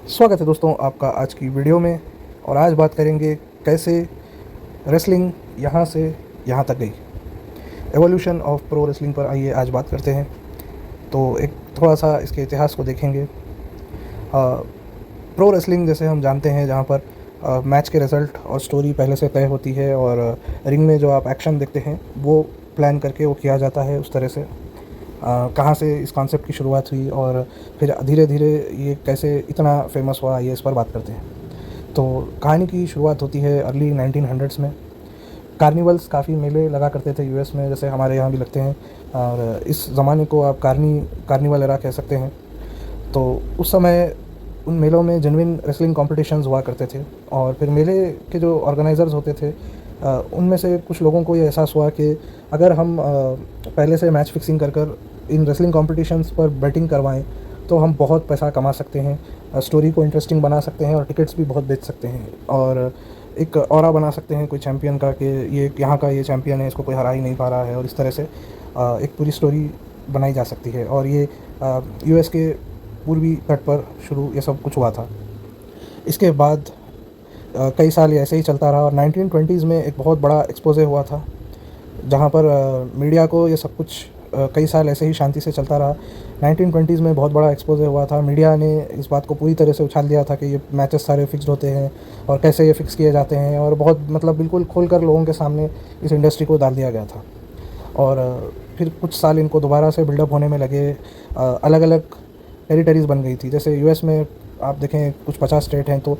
स्वागत है दोस्तों आपका आज की वीडियो में। और आज बात करेंगे कैसे रेसलिंग यहाँ से यहाँ तक गई, एवोल्यूशन ऑफ प्रो रेसलिंग पर आइए आज बात करते हैं। तो एक थोड़ा सा इसके इतिहास को देखेंगे। प्रो रेसलिंग जैसे हम जानते हैं जहाँ पर मैच के रिज़ल्ट और स्टोरी पहले से तय होती है और रिंग में जो आप एक्शन देखते हैं वो प्लान करके वो किया जाता है उस तरह से। कहाँ से इस कॉन्सेप्ट की शुरुआत हुई और फिर धीरे धीरे ये कैसे इतना फेमस हुआ, ये इस पर बात करते हैं। तो कहानी की शुरुआत होती है अर्ली 1900s में। कार्निवल्स काफ़ी मेले लगा करते थे यूएस में, जैसे हमारे यहाँ भी लगते हैं, और इस ज़माने को आप कार्निवल एरा कह सकते हैं। तो उस समय उन मेलों में जेन्युइन रेसलिंग कॉम्पिटिशन्स हुआ करते थे और फिर मेले के जो ऑर्गेनाइज़र्स होते थे उनमें से कुछ लोगों को ये एहसास हुआ कि अगर हम पहले से मैच फिक्सिंग कर इन रेसलिंग कॉम्पिटिशन्स पर बेटिंग करवाएं तो हम बहुत पैसा कमा सकते हैं, स्टोरी को इंटरेस्टिंग बना सकते हैं और टिकट्स भी बहुत बेच सकते हैं और एक ऑरा बना सकते हैं कोई चैम्पियन का कि ये यहाँ का ये चैम्पियन है, इसको कोई हरा ही नहीं पा रहा है। और इस तरह से एक पूरी स्टोरी बनाई जा सकती है। और ये यूएस के पूर्वी तट पर शुरू ये सब कुछ हुआ था। इसके बाद कई साल ये ऐसे ही चलता रहा और 1920s में एक बहुत बड़ा एक्सपोज़े हुआ था जहाँ पर मीडिया को ये सब कुछ कई साल ऐसे ही शांति से चलता रहा। 1920s में बहुत बड़ा एक्सपोज़े हुआ था। मीडिया ने इस बात को पूरी तरह से उछाल दिया था कि ये मैचेस सारे फिक्स्ड होते हैं और कैसे ये फिक्स किए जाते हैं, और बहुत मतलब बिल्कुल खोलकर लोगों के सामने इस इंडस्ट्री को डाल दिया गया था। और फिर कुछ साल इनको दोबारा से बिल्डअप होने में लगे। अलग अलग टेरिटरीज़ बन गई थी। जैसे यूएस में आप देखें कुछ 50 स्टेट हैं, तो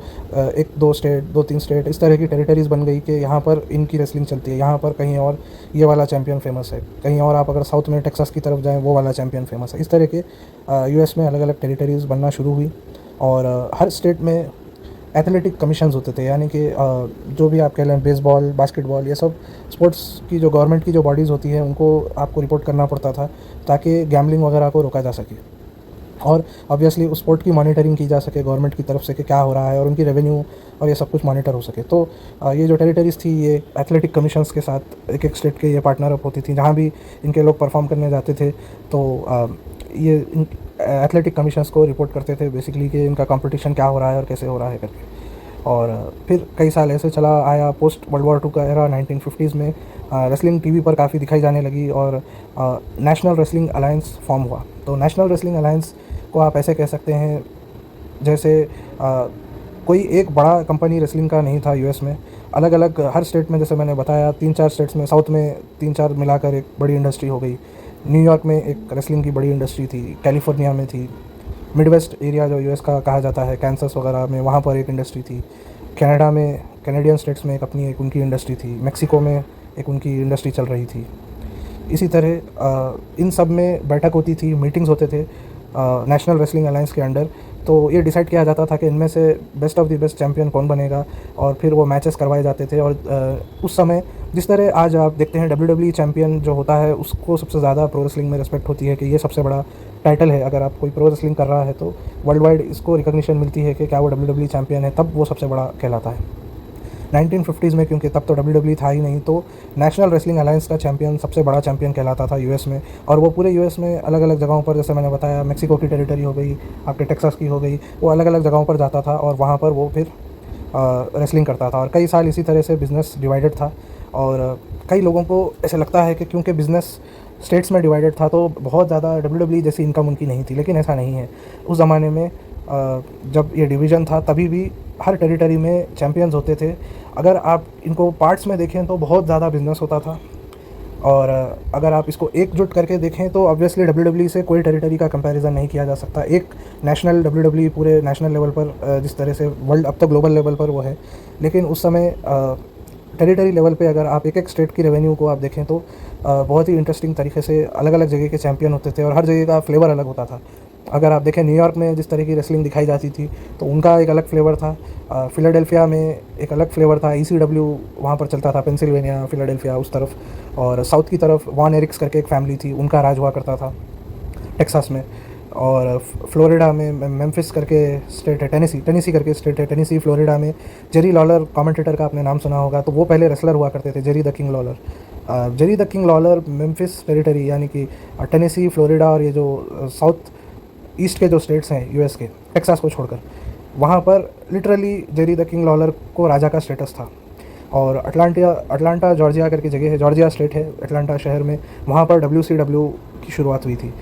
एक दो स्टेट, दो तीन स्टेट, इस तरह की टेरिटरीज़ बन गई कि यहाँ पर इनकी रेसलिंग चलती है, यहाँ पर कहीं और ये वाला चैम्पियन फेमस है, कहीं और आप अगर साउथ में टेक्सास की तरफ जाएं वो वाला चैम्पियन फेमस है। इस तरह के यूएस में अलग अलग टेरिटरीज़ बनना शुरू हुई और हर स्टेट में एथलेटिक कमीशंस होते थे, यानी कि जो भी आप कह लें बेसबॉल, बास्केटबॉल, ये सब स्पोर्ट्स की जो गवर्नमेंट की जो बॉडीज़ होती हैं उनको आपको रिपोर्ट करना पड़ता था ताकि गैम्बलिंग वगैरह को रोका जा सके और ऑब्वियसली उस स्पोर्ट की मॉनिटरिंग की जा सके गवर्नमेंट की तरफ से कि क्या हो रहा है और उनकी रेवेन्यू और ये सब कुछ मॉनिटर हो सके। तो ये जो टेरिटरीज़ थी ये एथलेटिक कमीशंस के साथ एक एक स्टेट के ये पार्टनर अप होती थी। जहाँ भी इनके लोग परफॉर्म करने जाते थे तो ये एथलेटिक कमीशंस को रिपोर्ट करते थे बेसिकली कि इनका कंपटीशन क्या हो रहा है और कैसे हो रहा है करके। और फिर कई साल ऐसे चला आया। पोस्ट वर्ल्ड वॉर 2 का एरा 1950s में रेसलिंग टीवी पर काफ़ी दिखाई जाने लगी और नेशनल रेसलिंग अलायंस फॉर्म हुआ। तो नेशनल रेसलिंग अलायंस को आप ऐसे कह सकते हैं जैसे कोई एक बड़ा कंपनी रेसलिंग का नहीं था यूएस में। अलग अलग हर स्टेट में, जैसे मैंने बताया 3-4 स्टेट्स में, साउथ में 3-4 मिलाकर एक बड़ी इंडस्ट्री हो गई। न्यूयॉर्क में एक रेसलिंग की बड़ी इंडस्ट्री थी, कैलिफोर्निया में थी, मिडवेस्ट एरिया जो यूएस का कहा जाता है, कैंसस वगैरह में, वहाँ पर एक इंडस्ट्री थी। कनाडा में, कैनेडियन स्टेट्स में एक अपनी एक उनकी इंडस्ट्री थी। मेक्सिको में एक उनकी इंडस्ट्री चल रही थी। इसी तरह इन सब में बैठक होती थी, मीटिंग्स होते थे नेशनल रेसलिंग अलायंस के अंडर। तो ये डिसाइड किया जाता था कि इनमें से best of the best champion कौन बनेगा और फिर वो मैचेस करवाए जाते थे। और उस समय जिस तरह आज आप देखते हैं डब्ल्यू चैम्पियन जो होता है उसको सबसे ज़्यादा प्रो रेसलिंग में रिस्पेक्ट होती है कि ये सबसे बड़ा टाइटल है। अगर आप कोई प्रो रेसलिंग कर रहा है तो वर्ल्ड वाइड इसको रिकॉग्निशन मिलती है कि क्या वो डब्ल्यू चैम्पियन है, तब वो सबसे बड़ा कहलाता है। 1950s में, क्योंकि तब तो डब्ल्यू था ही नहीं, तो नेशनल रेसलिंग अलायंस का चैम्पियन सबसे बड़ा चैम्पियन कहलाता था यूएस में। और वो पूरे यूएस में अलग अलग जगहों पर, जैसे मैंने बताया मेक्सिको की टेरिटरी हो गई, आपके टेक्सास की हो गई, वो अलग अलग जगहों पर जाता था और वहाँ पर वो फिर रेसलिंग करता था। और कई साल इसी तरह से बिज़नेस डिवाइडेड था और कई लोगों को ऐसे लगता है कि क्योंकि बिज़नेस स्टेट्स में डिवाइडेड था तो बहुत ज़्यादा डब्ल्यू जैसी इनकम उनकी नहीं थी, लेकिन ऐसा नहीं है। उस ज़माने में जब ये डिवीज़न था तभी भी हर टेरिटरी में चैम्पियंस होते थे। अगर आप इनको पार्ट्स में देखें तो बहुत ज़्यादा बिजनेस होता था। और अगर आप इसको एकजुट करके देखें तो ऑब्वियसली डब्ल्यू से कोई टेरिटरी का कंपैरिजन नहीं किया जा सकता। एक नेशनल डब्ल्यू पूरे नेशनल लेवल पर जिस तरह से वर्ल्ड अब तक ग्लोबल लेवल पर वो है, लेकिन उस समय टेरिटरी लेवल पे अगर आप एक एक स्टेट की रेवेन्यू को आप देखें तो बहुत ही इंटरेस्टिंग तरीके से अलग अलग जगह के चैम्पियन होते थे और हर जगह का फ्लेवर अलग होता था। अगर आप देखें न्यूयॉर्क में जिस तरह की रेसलिंग दिखाई जाती थी तो उनका एक अलग फ्लेवर था। फिलाडेल्फिया में एक अलग फ्लेवर था। ECW वहाँ पर चलता था, पेंसिल्वेनिया, फिलाडेल्फिया उस तरफ। और साउथ की तरफ वॉन एरिक्स करके एक फैमिली थी, उनका राज हुआ करता था टेक्सास में। और फ्लोरिडा में मेम्फिस करके स्टेट है, टेनेसी करके स्टेट है, टेनेसी फ्लोरिडा में जेरी लॉलर, कमेंटेटर का आपने नाम सुना होगा, तो वो पहले रेसलर हुआ करते थे, Jerry the king Lawler. Jerry the king Lawler Memphis territory यानी कि टेनेसी, फ्लोरिडा और ये जो साउथ ईस्ट के जो स्टेट्स हैं यूएस के, टेक्सास को छोड़कर, वहाँ पर literally Jerry the king Lawler को राजा का स्टेटस था। और अटलांटा जॉर्जिया करके जगह है, जॉर्जिया स्टेट है अटलांटा शहर में, वहाँ पर WCW की शुरुआत हुई थी।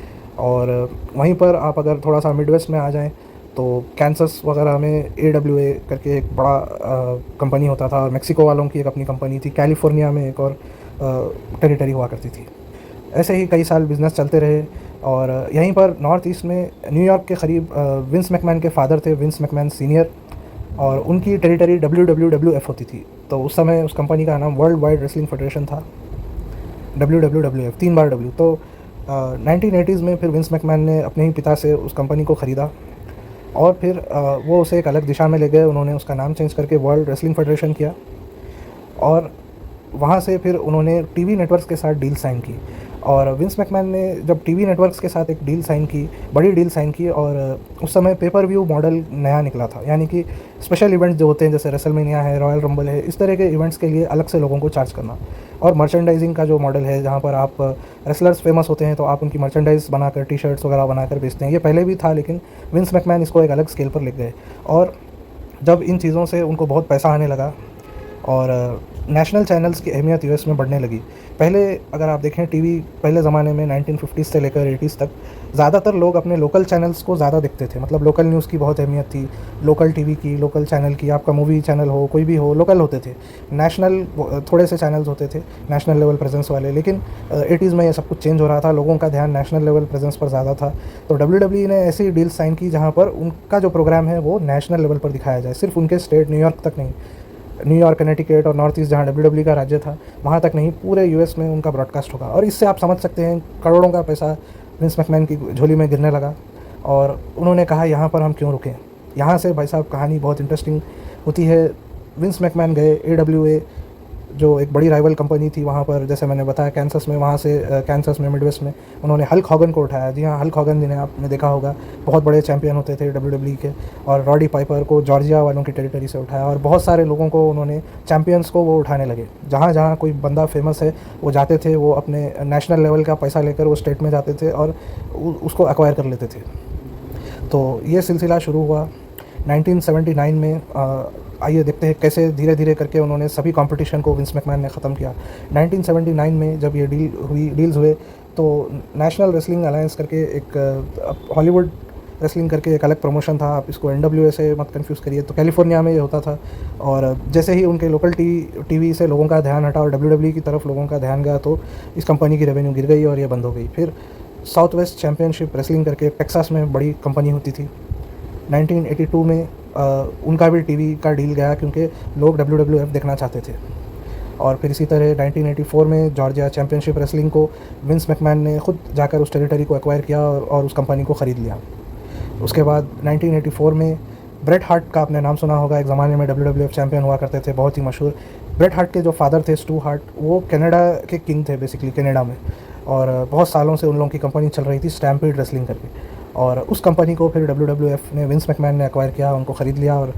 और वहीं पर आप अगर थोड़ा सा मिडवेस्ट में आ जाएं तो कैंसस वगैरह में AWA करके एक बड़ा कंपनी होता था, और मेक्सिको वालों की एक अपनी कंपनी थी, कैलिफोर्निया में एक और टेरिटरी हुआ करती थी। ऐसे ही कई साल बिज़नेस चलते रहे। और यहीं पर नॉर्थ ईस्ट में न्यूयॉर्क के करीब विंस मैकमैन के फादर थे, विंस मैकमैन सीनियर, और उनकी टेरिटरी WWF होती थी। तो उस समय उस कंपनी का नाम वर्ल्ड वाइड रेसलिंग फेडरेशन था, WWF, 3 बार W। तो 1980s में फिर विंस मैकमैन ने अपने ही पिता से उस कंपनी को ख़रीदा, और फिर वो उसे एक अलग दिशा में ले गए। उन्होंने उसका नाम चेंज करके वर्ल्ड रेसलिंग फेडरेशन किया, और वहाँ से फिर उन्होंने टीवी नेटवर्क्स के साथ डील साइन की। और विंस मैकमैन ने जब टीवी नेटवर्क्स के साथ एक डील साइन की, बड़ी डील साइन की, और उस समय पेपर व्यू मॉडल नया निकला था, यानी कि स्पेशल इवेंट्स जो होते हैं जैसे रेसलमेनिया है, रॉयल रंबल है, इस तरह के इवेंट्स के लिए अलग से लोगों को चार्ज करना। और मर्चेंडाइजिंग का जो मॉडल है, जहाँ पर आप रेसलर्स फेमस होते हैं तो आप उनकी मर्चेंडाइज बनाकर, टी-शर्ट्स वगैरह बनाकर बेचते हैं। ये पहले भी था, लेकिन विंस मैकमैन इसको एक अलग स्केल पर ले गए। और जब इन चीज़ों से उनको बहुत पैसा आने लगा, और नेशनल चैनल्स की अहमियत यूएस में बढ़ने लगी। पहले अगर आप देखें टीवी, पहले ज़माने में 1950s से लेकर 80s तक ज़्यादातर लोग अपने लोकल चैनल्स को ज़्यादा देखते थे। मतलब लोकल न्यूज़ की बहुत अहमियत थी, लोकल टीवी की, लोकल चैनल की। आपका मूवी चैनल हो, कोई भी हो, लोकल होते थे। नेशनल थोड़े से चैनल्स होते थे नेशनल लेवल प्रेजेंस वाले, लेकिन 80s में ये सब कुछ चेंज हो रहा था, लोगों का ध्यान नेशनल लेवल प्रेजेंस पर ज़्यादा था। तो WWE ने ऐसी डील साइन की जहाँ पर उनका जो प्रोग्राम है वो नेशनल लेवल पर दिखाया जाए, सिर्फ उनके स्टेट न्यूयॉर्क तक नहीं, न्यूयॉर्क, कनेटिकट और नॉर्थ ईस्ट जहाँ WWE का राज्य था वहाँ तक नहीं, पूरे यूएस में उनका ब्रॉडकास्ट होगा। और इससे आप समझ सकते हैं करोड़ों का पैसा विंस मैकमैन की झोली में गिरने लगा। और उन्होंने कहा यहाँ पर हम क्यों रुकें। यहाँ से भाई साहब कहानी बहुत इंटरेस्टिंग होती है। विंस मैकमैन गए AWA, जो एक बड़ी राइवल कंपनी थी वहाँ पर, जैसे मैंने बताया कैंसस में, वहाँ से कैंसस में, मिडवेस्ट में उन्होंने हल्क हॉगन को उठाया। जी हाँ, हल्क हॉगन जिन्हें आपने देखा होगा, बहुत बड़े चैंपियन होते थे WWE के। और रॉडी पाइपर को जॉर्जिया वालों की टेरिटरी से उठाया, और बहुत सारे लोगों को उन्होंने, चैंपियंस को वो उठाने लगे। जहाँ जहाँ कोई बंदा फेमस है वो जाते थे, वो अपने नेशनल लेवल का पैसा लेकर वो स्टेट में जाते थे और उसको एक्वायर कर लेते थे। तो ये सिलसिला शुरू हुआ 1979 में। आइए देखते हैं कैसे धीरे धीरे करके उन्होंने सभी कंपटीशन को विंस मैकमैन ने ख़त्म किया। 1979 में जब ये डील्स हुए तो नेशनल रेसलिंग अलायंस करके एक, हॉलीवुड रेसलिंग करके एक अलग प्रमोशन था, आप इसको NWA से मत कंफ्यूज करिए। तो कैलिफोर्निया में ये होता था, और जैसे ही उनके लोकल टीवी से लोगों का ध्यान हटा और WWE की तरफ लोगों का ध्यान गया तो इस कंपनी की रेवेन्यू गिर गई और ये बंद हो गई। फिर साउथ वेस्ट चैम्पियनशिप रेसलिंग करके टेक्सास में बड़ी कंपनी होती थी। 1982 में उनका भी टीवी का डील गया, क्योंकि लोग WWF देखना चाहते थे। और फिर इसी तरह 1984 में जॉर्जिया चैम्पियनशिप रेसलिंग को विंस मैकमैन ने खुद जाकर उस टेरिटरी को एक्वायर किया और उस कंपनी को ख़रीद लिया। उसके बाद 1984 में ब्रेट हार्ट का आपने नाम सुना होगा, एक ज़माने में WWF चैम्पियन हुआ करते थे, बहुत ही मशहूर। ब्रेट हार्ट के जो फादर थे, स्टू हार्ट, वो कनाडा के किंग थे बेसिकली, कनाडा में। और बहुत सालों से उन लोगों की कंपनी चल रही थी स्टैम्पीड रेसलिंग करके, और उस कंपनी को फिर WWF ने, विंस मैकमैन ने एक्वायर किया, उनको ख़रीद लिया। और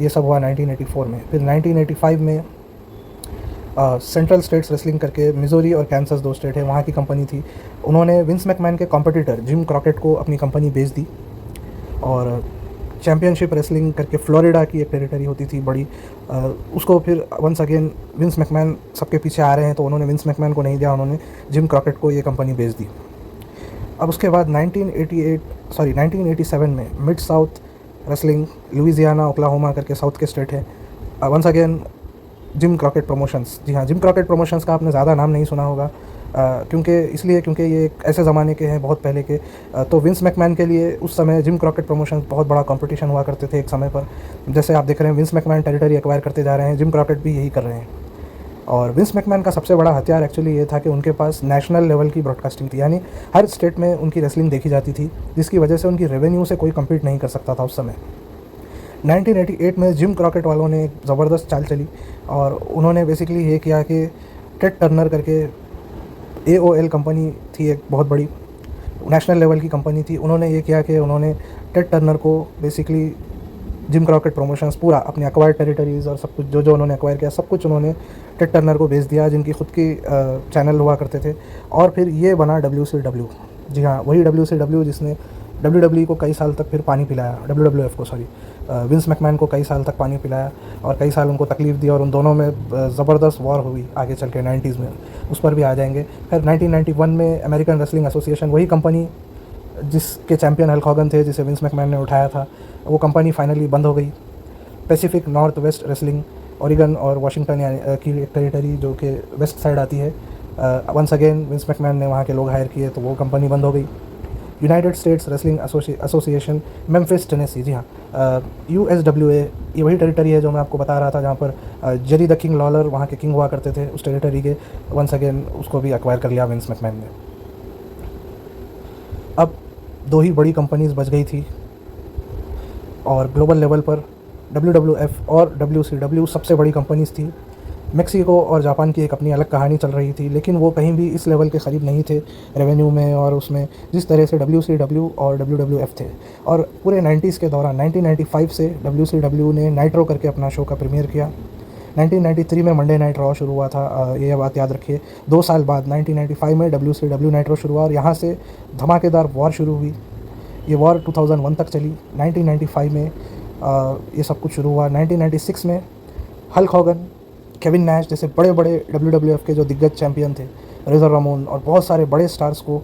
ये सब हुआ 1984 में। फिर 1985 में सेंट्रल स्टेट्स रेसलिंग करके, मिजोरी और कैंसस दो स्टेट है, वहाँ की कंपनी थी, उन्होंने विंस मैकमैन के कॉम्पिटिटर जिम क्रॉकेट को अपनी कंपनी बेच दी। और चैम्पियनशिप रेसलिंग करके फ्लोरिडा की एक टेरिटरी होती थी बड़ी, उसको फिर वंस अगेन विंस मैकमैन सबके पीछे आ रहे हैं तो उन्होंने विंस मैकमैन को नहीं दिया, उन्होंने जिम क्रॉकेट को ये कंपनी बेच दी। अब उसके बाद 1987 में Mid South Wrestling, Louisiana, Oklahoma करके साउथ के स्टेट है, once again Jim Crockett promotions. जी हाँ, जिम क्रॉकेट प्रमोशंस का आपने ज़्यादा नाम नहीं सुना होगा, क्योंकि ये एक ऐसे ज़माने के हैं, बहुत पहले के। तो विंस मैकमैन के लिए उस समय जिम क्रॉकेट प्रमोशंस बहुत बड़ा कंपटीशन हुआ करते थे एक समय पर। जैसे आप देख रहे हैं विंस मैकमैन टेरिटरी एक्वायर करते जा रहे हैं, जिम क्रॉकेट भी यही कर रहे हैं। और विंस मैकमैन का सबसे बड़ा हथियार एक्चुअली ये था कि उनके पास नेशनल लेवल की ब्रॉडकास्टिंग थी, यानी हर स्टेट में उनकी रेसलिंग देखी जाती थी, जिसकी वजह से उनकी रेवेन्यू से कोई कम्पीट नहीं कर सकता था उस समय। 1988 में जिम क्रॉकेट वालों ने एक ज़बरदस्त चाल चली, और उन्होंने बेसिकली ये किया कि टेड टर्नर करके, AOL कंपनी थी, एक बहुत बड़ी नेशनल लेवल की कंपनी थी, उन्होंने ये किया कि उन्होंने टेड टर्नर को बेसिकली जिम क्रॉकेट प्रमोशंस पूरा अपने एक्वायर्ड टेरिटरीज़ और सब कुछ जो उन्होंने एक्वायर किया, सब कुछ उन्होंने टेड टर्नर को बेच दिया, जिनकी खुद की चैनल हुआ करते थे। और फिर ये बना WCW। जी हाँ, वही WCW जिसने WWE को कई साल तक फिर पानी पिलाया, WWF को सॉरी, विंस मैकमैन को कई साल तक पानी पिलाया और कई साल उनको तकलीफ़ दी और उन दोनों में ज़बरदस्त वॉर हुई आगे चल के 90s में, उस पर भी आ जाएंगे। फिर 1991 में अमेरिकन रेसलिंग एसोसिएशन, वही कंपनी जिसके चैंपियन हल्क हॉगन थे, जिसे विंस मैकमैन ने उठाया था, वो कंपनी फाइनली बंद हो गई। Pacific north west wrestling, Oregon और वाशिंगटन की एक टेरिटरी जो कि वेस्ट साइड आती है, वंस अगेन विंस मैकमैन ने वहाँ के लोग हायर किए तो वो कंपनी बंद हो गई। United States Wrestling Association, Memphis Tennessee, जी हाँ, USWA, ये वही टेरिटरी है जो मैं आपको बता रहा था जहाँ पर जेरी द किंग लॉलर वहाँ के किंग हुआ करते थे, उस टेरिटरी के वंस अगेन उसको भी एक्वायर कर लिया विंस मैकमैन ने। अब दो ही बड़ी कंपनीज बच गई थी और ग्लोबल लेवल पर WWF और WCW सबसे बड़ी कंपनीज थी। मेक्सिको और जापान की एक अपनी अलग कहानी चल रही थी, लेकिन वो कहीं भी इस लेवल के करीब नहीं थे रेवेन्यू में और उसमें जिस तरह से WCW और WWF थे। और पूरे 90s के दौरान 1995 से WCW ने नाइट्रो करके अपना शो का प्रीमियर किया। 1993 में मंडे नाइट रॉ शुरू हुआ था, ये बात याद रखिए। 2 साल बाद 1995 में WCW नाइट्रो शुरू हुआ और यहाँ से धमाकेदार वॉर शुरू हुई। ये वॉर 2001 तक चली। 1995 में ये सब कुछ शुरू हुआ। 1996 में हल्क हॉगन, केविन नैश जैसे बड़े बड़े WWF के जो दिग्गज चैंपियन थे, रेजर रामोन और बहुत सारे बड़े स्टार्स को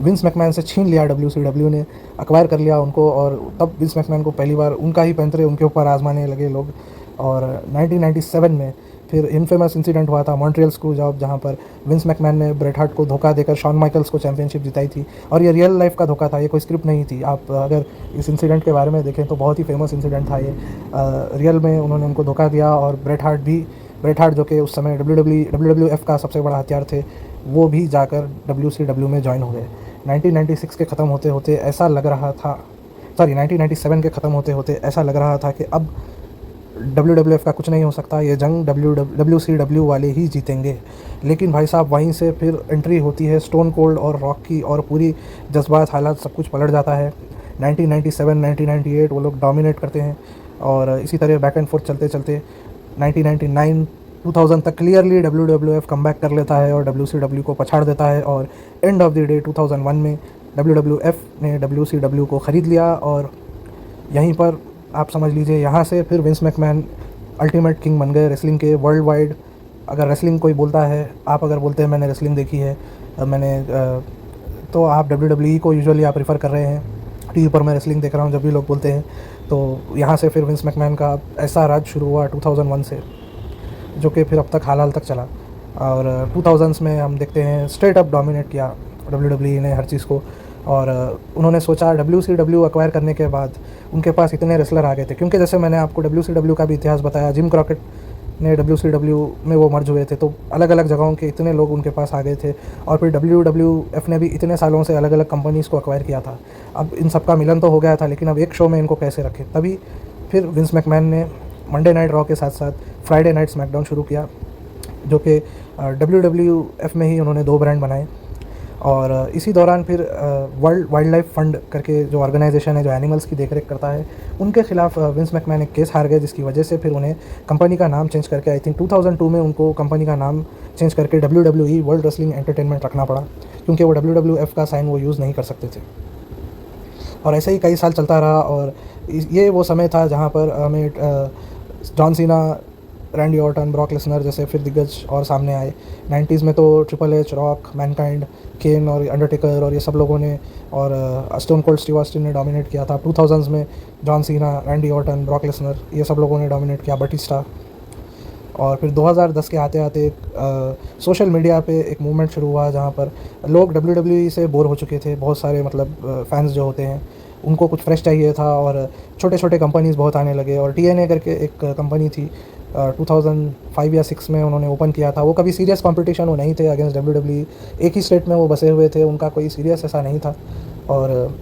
विंस मैकमैन से छीन लिया। WCW ने एक्वायर कर लिया उनको और तब विंस मैकमैन को पहली बार उनका ही पैंतरे उनके ऊपर आजमाने लगे लोग। और 1997 में फिर इनफेमस इंसिडेंट हुआ था मॉन्ट्रियल स्क्रू जॉब, जहाँ पर विंस मैकमैन ने ब्रेट हार्ट को धोखा देकर शॉन माइकल्स को चैंपियनशिप जिताई थी। और ये रियल लाइफ का धोखा था, ये कोई स्क्रिप्ट नहीं थी। आप अगर इस इंसिडेंट के बारे में देखें तो बहुत ही फेमस इंसिडेंट था ये। रियल में उन्होंने उनको धोखा दिया और ब्रेट हार्ट जो कि उस समय WWF का सबसे बड़ा हथियार थे, वो भी जाकर WCW में ज्वाइन हो गए। 1996 के ख़त्म होते होते ऐसा लग रहा था, 1997 के ख़त्म होते होते ऐसा लग रहा था कि अब WWF का कुछ नहीं हो सकता, ये जंग WCW वाले ही जीतेंगे। लेकिन भाई साहब वहीं से फिर एंट्री होती है स्टोन कोल्ड और रॉक की और पूरी जज्बात हालात सब कुछ पलट जाता है। 1997 1998 वो लोग डोमिनेट करते हैं और इसी तरह बैक एंड फोर्थ चलते चलते 1999 2000 तक क्लियरली WWF कमबैक कर लेता है और WCW को पछाड़ देता है। और एंड ऑफ द डे 2001 में WWF ने WCW को ख़रीद लिया और यहीं पर आप समझ लीजिए यहाँ से फिर विंस मैकमैन अल्टीमेट किंग बन गए रेसलिंग के वर्ल्ड वाइड। अगर रेसलिंग कोई बोलता है, आप अगर बोलते हैं मैंने रेसलिंग देखी है, तो आप WWE को यूजुअली आप प्रेफर कर रहे हैं। टीवी पर मैं रेसलिंग देख रहा हूँ जब भी लोग बोलते हैं, तो यहाँ से फिर विंस मैकमैन का ऐसा राज शुरू हुआ 2001 से, जो कि फिर अब तक हाल तक चला। और 2000s में हम देखते हैं स्ट्रेट अप डोमिनेट किया WWE ने हर चीज़ को। और उन्होंने सोचा WCW एक्वायर करने के बाद उनके पास इतने रेसलर आ गए थे, क्योंकि जैसे मैंने आपको WCW का भी इतिहास बताया, जिम क्रॉकेट ने WCW में वो मर्ज हुए थे, तो अलग अलग जगहों के इतने लोग उनके पास आ गए थे। और फिर WWF ने भी इतने सालों से अलग अलग कंपनीज़ को एक्वायर किया था। अब इन सब का मिलन तो हो गया था, लेकिन अब एक शो में इनको कैसे रखें, तभी फिर विंस मैकमैन ने मंडे नाइट रॉ के साथ साथ फ्राइडे नाइट स्मैकडाउन शुरू किया, जो कि WWF में ही उन्होंने 2 ब्रांड बनाए। और इसी दौरान फिर वर्ल्ड वाइल्ड लाइफ फंड करके जो ऑर्गेनाइजेशन है जो एनिमल्स की देखरेख करता है, उनके खिलाफ विंस मैकमैन एक केस हार गए, जिसकी वजह से फिर उन्हें कंपनी का नाम चेंज करके, आई थिंक 2002 में उनको कंपनी का नाम चेंज करके WWE वर्ल्ड रेसलिंग एंटरटेनमेंट रखना पड़ा, क्योंकि वो WWF का साइन वो यूज़ नहीं कर सकते थे। और ऐसे ही कई साल चलता रहा और ये वो समय था जहाँ पर हमें John Cena, Randy Orton, Brock Lesnar जैसे फिर दिग्गज और सामने आए। 90s में तो ट्रिपल एच, रॉक, मैनकाइंड, केन और अंडरटेकर और ये सब लोगों ने, और स्टोन कोल्ड स्टीव ऑस्टिन ने डोमिनेट किया था। 2000s में John Cena, Randy Orton, Brock Lesnar ये सब लोगों ने डोमिनेट किया, बटिस्टा। और फिर 2010 के आते आते सोशल मीडिया पे एक मूवमेंट शुरू हुआ जहाँ पर लोग WWE से बोर हो चुके थे। बहुत सारे मतलब फैंस जो होते हैं उनको कुछ फ्रेश चाहिए था और छोटे छोटे कंपनीज़ बहुत आने लगे। और TNA करके एक कंपनी थी, 2005 या 6 में उन्होंने ओपन किया था। वो कभी सीरियस कंपटीशन वो नहीं थे अगेंस्ट WWE, एक ही स्टेट में वो बसे हुए थे, उनका कोई सीरियस ऐसा नहीं था। और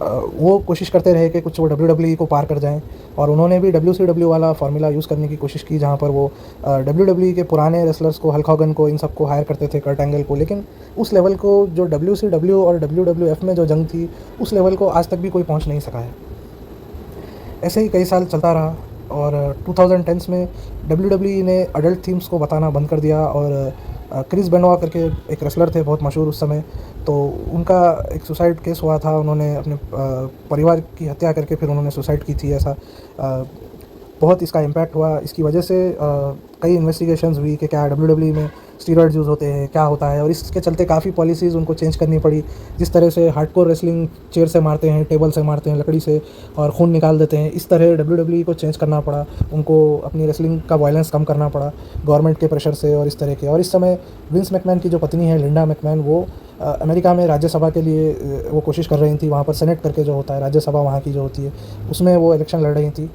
वो कोशिश करते रहे कि कुछ वो WWE को पार कर जाएं, और उन्होंने भी WCW वाला फार्मूला यूज़ करने की कोशिश की, जहाँ पर वो WWE के पुराने रेसलर्स को, हल्क हॉगन को, इन सब को हायर करते थे, कर्ट एंगल को। लेकिन उस लेवल को जो WCW और WWF में जो जंग थी, उस लेवल को आज तक भी कोई पहुँच नहीं सका है। ऐसे ही कई साल चलता रहा और 2010s में WWE ने अडल्ट थीम्स को बताना बंद कर दिया और क्रिस बेनोआ करके एक रेसलर थे बहुत मशहूर उस समय, तो उनका एक सुसाइड केस हुआ था। उन्होंने अपने परिवार की हत्या करके फिर उन्होंने सुसाइड की थी। ऐसा बहुत इसका इम्पैक्ट हुआ। इसकी वजह से कई इन्वेस्टिगेशंस हुई कि क्या डब्ल्यूडब्ल्यूई में स्टीरॉयड्स यूज़ होते हैं, क्या होता है, और इसके चलते काफ़ी पॉलिसीज़ उनको चेंज करनी पड़ी। जिस तरह से हार्डकोर रेसलिंग चेयर से मारते हैं, टेबल से मारते हैं, लकड़ी से, और खून निकाल देते हैं, इस तरह डब्ल्यूडब्ल्यूई को चेंज करना पड़ा। उनको अपनी रेसलिंग का वायलेंस कम करना पड़ा गवर्नमेंट के प्रेशर से और इस तरह के। और इस समय विंस मैकमैन की जो पत्नी है लिंडा मैकमैन, वो अमेरिका में राज्यसभा के लिए वो कोशिश कर रही थी। वहाँ पर सेनेट करके जो होता है, राज्यसभा वहाँ की जो होती है, उसमें वो इलेक्शन लड़ रही थी।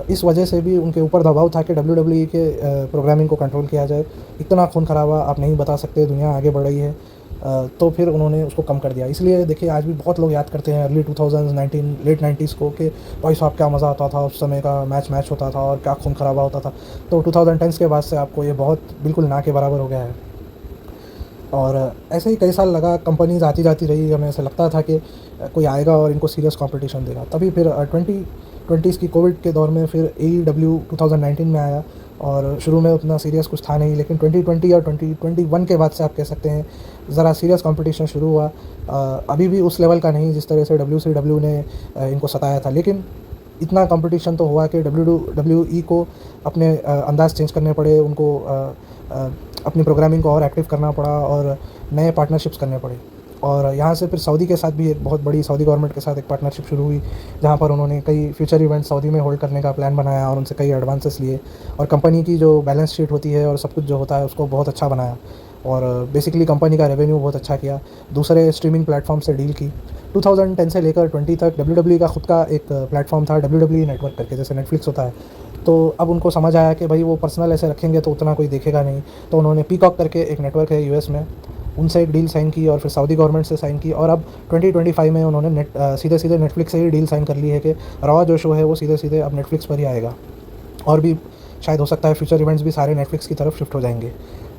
इस वजह से भी उनके ऊपर दबाव था कि डब्ल्यूडब्ल्यूई के प्रोग्रामिंग को कंट्रोल किया जाए। इतना खून खराबा आप नहीं बता सकते, दुनिया आगे बढ़ रही है। तो फिर उन्होंने उसको कम कर दिया। इसलिए देखिए आज भी बहुत लोग याद करते हैं अर्ली 2019 लेट 90s को, कि भाई साहब क्या मज़ा आता था उस समय का, मैच होता था और क्या खून खराबा होता था। तो 2010 के बाद से आपको ये बहुत बिल्कुल ना के बराबर हो गया है। और ऐसे ही कई साल लगा, कंपनीज आती जाती रही, हमें ऐसा लगता था कि कोई आएगा और इनको सीरियस कंपटीशन देगा। तभी फिर 2020 की कोविड के दौर में फिर AEW 2019 में आया, और शुरू में उतना सीरियस कुछ था नहीं, लेकिन 2020 और 2021 के बाद से आप कह सकते हैं ज़रा सीरियस कंपटीशन शुरू हुआ। अभी भी उस लेवल का नहीं जिस तरह से WCW ने इनको सताया था, लेकिन इतना कंपटीशन तो हुआ कि WWE को अपने अंदाज़ चेंज करने पड़े, उनको अपनी प्रोग्रामिंग को और एक्टिव करना पड़ा और नए पार्टनरशिप्स करने पड़े। और यहाँ से फिर सऊदी के साथ भी एक बहुत बड़ी, सऊदी गवर्नमेंट के साथ एक पार्टनरशिप शुरू हुई, जहाँ पर उन्होंने कई फ्यूचर इवेंट्स सऊदी में होल्ड करने का प्लान बनाया और उनसे कई एडवांसेस लिए, और कंपनी की जो बैलेंस शीट होती है और सब कुछ जो होता है उसको बहुत अच्छा बनाया, और बेसिकली कंपनी का रेवेन्यू बहुत अच्छा किया। दूसरे स्ट्रीमिंग प्लेटफॉर्म से डील की। 2010 से लेकर 20 तक WWE का खुद का एक प्लेटफॉर्म था, WWE नेटवर्क करके, जैसे नेटफ्लिक्स होता है। तो अब उनको समझ आया कि भाई वो पर्सनल ऐसे रखेंगे तो उतना कोई देखेगा नहीं, तो उन्होंने पीकॉक करके एक नेटवर्क है US में, उनसे एक डील साइन की और फिर सऊदी गवर्नमेंट से साइन की, और अब 2025 में उन्होंने सीधे सीधे नेटफ्लिक्स से ही डील साइन कर ली है कि रॉ जो शो है वो सीधे सीधे अब नेटफ्लिक्स पर ही आएगा, और भी शायद हो सकता है फ्यूचर इवेंट्स भी सारे नेटफ्लिक्स की तरफ शिफ्ट हो जाएंगे।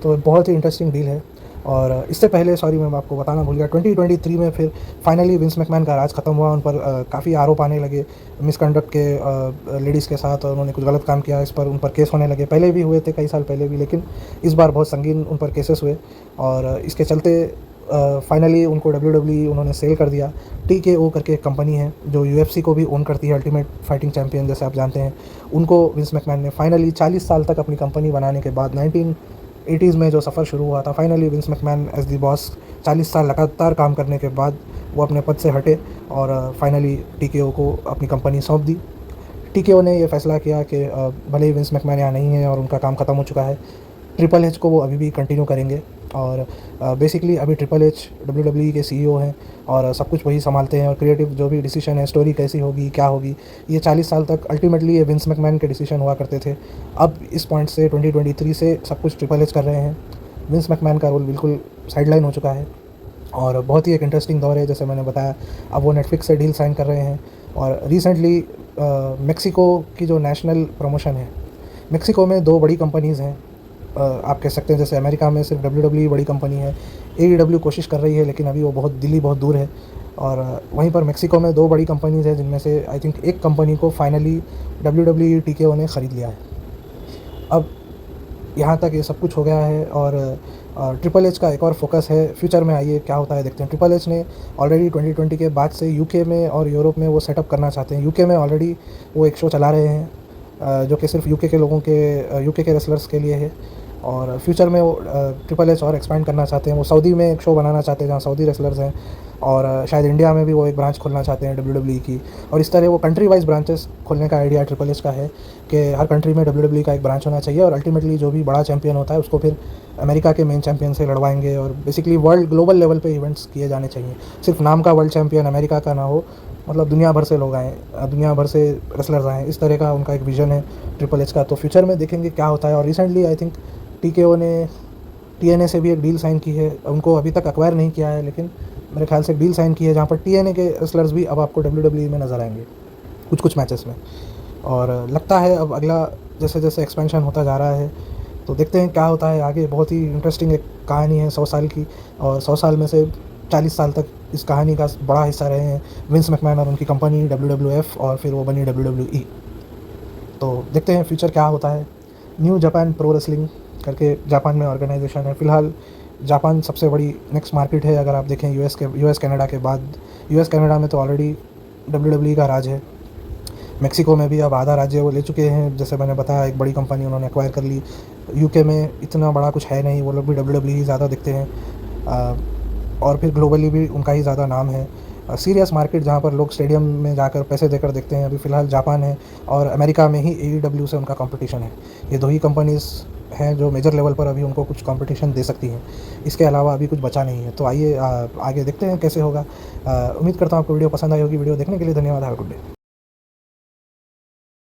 तो बहुत ही इंटरेस्टिंग डील है। और इससे पहले सॉरी मैं आपको बताना भूल गया, 2023 में फिर फाइनली विंस मैकमैन का राज ख़त्म हुआ। उन पर काफ़ी आरोप आने लगे मिसकंडक्ट के, लेडीज़ के साथ, और उन्होंने कुछ गलत काम किया, इस पर उन पर केस होने लगे। पहले भी हुए थे कई साल पहले भी, लेकिन इस बार बहुत संगीन उन पर केसेस हुए, और इसके चलते फाइनली उनको WWE उन्होंने सेल कर दिया। TKO करके एक कंपनी है जो UFC को भी ओन करती है, अल्टीमेट फाइटिंग चैम्पियन जैसे आप जानते हैं। उनको विंस मैकमैन ने फाइनली 40 साल तक अपनी कंपनी बनाने के बाद, 1980s में जो सफ़र शुरू हुआ था, finally Vince McMahon as the boss 40 साल लगातार काम करने के बाद वो अपने पद से हटे और फाइनली TKO को अपनी कंपनी सौंप दी। TKO ने ये फैसला किया कि भले ही विंस मैकमैन यहाँ नहीं है और उनका काम ख़त्म हो चुका है, ट्रिपल एच को वो अभी भी कंटिन्यू करेंगे। और बेसिकली अभी ट्रिपल एच WWE के CEO हैं और सब कुछ वही संभालते हैं, और क्रिएटिव जो भी डिसीजन है, स्टोरी कैसी होगी, क्या होगी, ये 40 साल तक अल्टीमेटली ये विंस मैकमैन के डिसीजन हुआ करते थे। अब इस पॉइंट से 2023 से सब कुछ ट्रिपल एच कर रहे हैं। विंस मैकमैन का रोल बिल्कुल साइडलाइन हो चुका है, और बहुत ही एक इंटरेस्टिंग दौर है। जैसे मैंने बताया, अब वो नेटफ्लिक्स से डील साइन कर रहे हैं, और रिसेंटली मेक्सिको की जो नेशनल प्रमोशन है, मेक्सिको में 2 बड़ी कंपनीज़ हैं। आप कह सकते हैं जैसे अमेरिका में सिर्फ WWE बड़ी कंपनी है, AEW कोशिश कर रही है, लेकिन अभी वो दिल्ली बहुत दूर है। और वहीं पर मेक्सिको में 2 बड़ी कंपनीज़ हैं, जिनमें से आई थिंक एक कंपनी को फाइनली WWE TKO ने ख़रीद लिया है। अब यहाँ तक ये सब कुछ हो गया है, और ट्रिपल एच का एक और फोकस है फ्यूचर में। आइए क्या होता है देखते हैं। ट्रिपल एच ने ऑलरेडी 2020 के बाद से UK में और यूरोप में वो सेटअप करना चाहते हैं। UK में ऑलरेडी वो एक शो चला रहे हैं, जो कि सिर्फ UK के लोगों के, UK के रेसलर्स के लिए है, और फ्यूचर में वो ट्रिपल एच और एक्सपैंड करना चाहते हैं। वो सऊदी में एक शो बनाना चाहते हैं जहाँ सऊदी रेसलर्स हैं, और शायद इंडिया में भी वो एक ब्रांच खोलना चाहते हैं WWE की। और इस तरह वो कंट्री वाइज ब्रांचेस खोलने का आइडिया ट्रिपल एच का है कि हर कंट्री में WWE का एक ब्रांच होना चाहिए, और अल्टीमेटली जो भी बड़ा चैंपियन होता है उसको फिर अमेरिका के मेन चैंपियन से लड़वाएंगे, और बेसिकली वर्ल्ड ग्लोबल लेवल पे इवेंट्स किए जाने चाहिए। सिर्फ नाम का वर्ल्ड चैंपियन अमेरिका का ना हो, मतलब दुनिया भर से लोग आएँ, दुनिया भर से रेसलर्स आएँ। इस तरह का उनका एक विज़न है ट्रिपल एच का। तो फ्यूचर में देखेंगे क्या होता है। और रिसेंटली आई थिंक TKO ने TNA से भी एक डील साइन की है। उनको अभी तक एक्वायर नहीं किया है, लेकिन मेरे ख्याल से डील साइन की है, जहाँ पर TNA के रेसलर्स भी अब आपको WWE में नज़र आएंगे कुछ मैचेस में। और लगता है अब अगला जैसे जैसे एक्सपेंशन होता जा रहा है, तो देखते हैं क्या होता है आगे। बहुत ही इंटरेस्टिंग एक कहानी है 100 साल की, और 100 साल में से 40 साल तक इस कहानी का बड़ा हिस्सा रहे हैं विंस मैकमैन और उनकी कंपनी WWF, और फिर वो बनी WWE। तो देखते हैं फ्यूचर क्या होता है। न्यू जापान प्रो रेसलिंग करके जापान में ऑर्गेनाइजेशन है। फ़िलहाल जापान सबसे बड़ी नेक्स्ट मार्केट है अगर आप देखें यूएस कनाडा के बाद। यूएस कनाडा में तो ऑलरेडी WWE का राज है। मेक्सिको में भी अब आधा राज्य वो ले चुके हैं, जैसे मैंने बताया एक बड़ी कंपनी उन्होंने एक्वायर कर ली। यूके में इतना बड़ा कुछ है नहीं, वो लोग भी WWE ही ज़्यादा दिखते हैं। और फिर ग्लोबली भी उनका ही ज़्यादा नाम है। सीरियस मार्केट जहाँ पर लोग स्टेडियम में जाकर पैसे देकर देखते हैं अभी फ़िलहाल जापान है, और अमेरिका में ही AEW से उनका कंपटीशन है। ये दो ही कंपनीज़ हैं जो मेजर लेवल पर अभी उनको कुछ कंपटीशन दे सकती हैं। इसके अलावा अभी कुछ बचा नहीं है। तो आइए आगे देखते हैं कैसे होगा। उम्मीद करता हूँ आपको वीडियो पसंद आई होगी। वीडियो देखने के लिए धन्यवाद। Have a good day.